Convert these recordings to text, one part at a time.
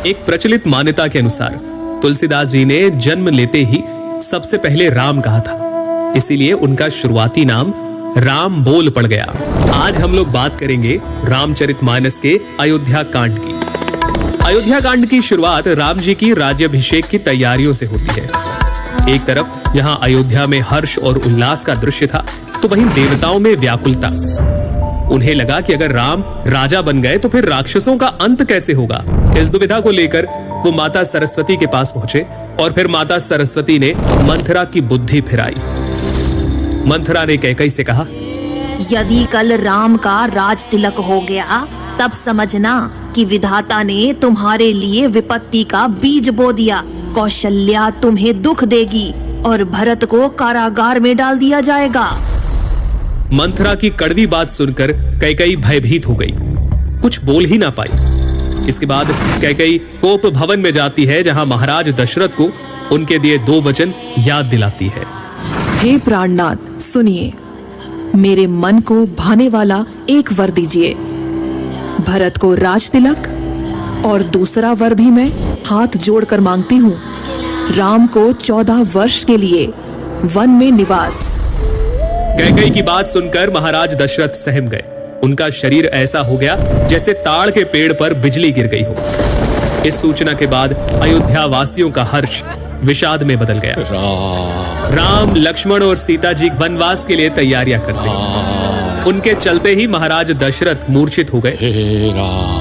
एक प्रचलित मान्यता के अनुसार तुलसीदास जी ने जन्म लेते ही सबसे पहले राम कहा था, इसीलिए उनका शुरुआती नाम राम बोल पड़ गया। आज हम लोग बात करेंगे रामचरितमानस के अयोध्या कांड की। अयोध्या कांड की शुरुआत राम जी की राज्याभिषेक की तैयारियों से होती है। एक तरफ जहां अयोध्या में हर्ष और उल्लास का दृश्य था, तो वहीं देवताओं में व्याकुलता। उन्हें लगा कि अगर राम राजा बन गए तो फिर राक्षसों का अंत कैसे होगा। इस दुविधा को लेकर वो माता सरस्वती के पास पहुंचे और फिर माता सरस्वती ने मंथरा की बुद्धि फिराई। मंथरा ने कैकेयी से कहा, यदि कल राम का राज तिलक हो गया तब समझना कि विधाता ने तुम्हारे लिए विपत्ति का बीज बो दिया। कौशल्या तुम्हें दुख देगी और भरत को कारागार में डाल दिया जाएगा। मंथरा की कड़वी बात सुनकर कैकेयी भयभीत हो गई, कुछ बोल ही ना पाई। इसके बाद कैकेयी कोप भवन में जाती है, जहां महाराज दशरथ को उनके दिए 2 वचन याद दिलाती है। हे प्राणनाथ, सुनिए, मेरे मन को भाने वाला एक वर दीजिए। भरत को राज तिलक और दूसरा वर भी मैं हाथ जोड़कर मांगती हूँ। राम को 14 वर्ष के लिए वन में निवास। कैकेयी की बात सुनकर महाराज दशरथ सहम गए। उनका शरीर ऐसा हो गया जैसे ताड़ के पेड़ पर बिजली गिर गई हो। इस सूचना के बाद अयोध्या वासियों का हर्ष विषाद में बदल गया। राम, लक्ष्मण और सीता जी वनवास के लिए तैयारियां करते हैं। उनके चलते ही महाराज दशरथ मूर्छित हो गए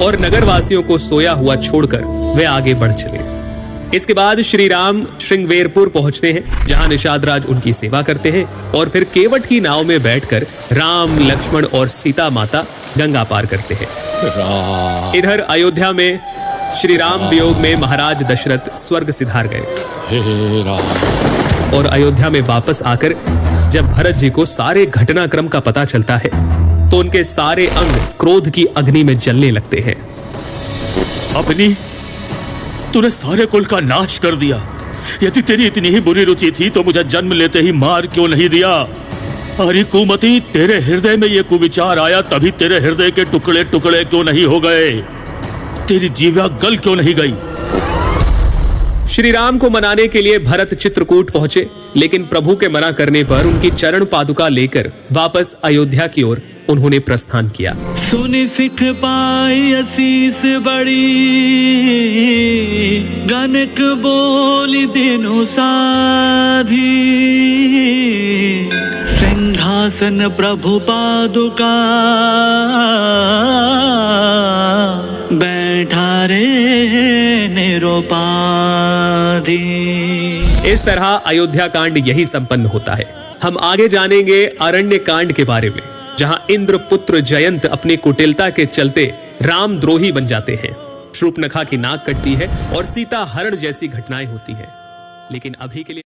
और नगरवासियों को सोया हुआ छोड़कर वे आगे बढ़ चले। इसके बाद श्री राम श्रृंगवेरपुर पहुंचते हैं, जहां निषाद राज उनकी सेवा करते हैं और फिर केवट की नाव में बैठकर राम, लक्ष्मण और सीता माता गंगा पार करते हैं। इधर अयोध्या में श्री राम वियोग में महाराज दशरथ स्वर्ग सिधार गए और अयोध्या में वापस आकर जब भरत जी को सारे घटनाक्रम का पता चलता है तो उनके सारे अंग क्रोध की अग्नि में जलने लगते हैं। अपनी तूने सारे कुल का नाश कर दिया। यदि तेरी इतनी ही बुरी रुचि थी तो मुझे जन्म लेते ही मार क्यों नहीं दिया। अरे कुमति, तेरे हृदय में ये कुविचार आया तभी तेरे हृदय के टुकड़े टुकड़े क्यों नहीं हो गए। तेरी जीवा गल क्यों नहीं गई। श्री राम को मनाने के लिए भरत चित्रकूट पहुंचे, लेकिन प्रभु के मना करने पर उनकी चरण पादुका लेकर वापस अयोध्या की ओर उन्होंने प्रस्थान किया। सुनि सिख पाई असीस बड़ी, गनक बोली दिनु साधी। सिंहासन प्रभु पादुका, बैठा रे निरुपाधि। इस तरह अयोध्या कांड यही संपन्न होता है। हम आगे जानेंगे अरण्य कांड के बारे में, जहां इंद्रपुत्र जयंत अपनी कुटिलता के चलते रामद्रोही बन जाते हैं। शूर्पणखा की नाक कटती है और सीता हरण जैसी घटनाएं होती हैं। लेकिन अभी के लिए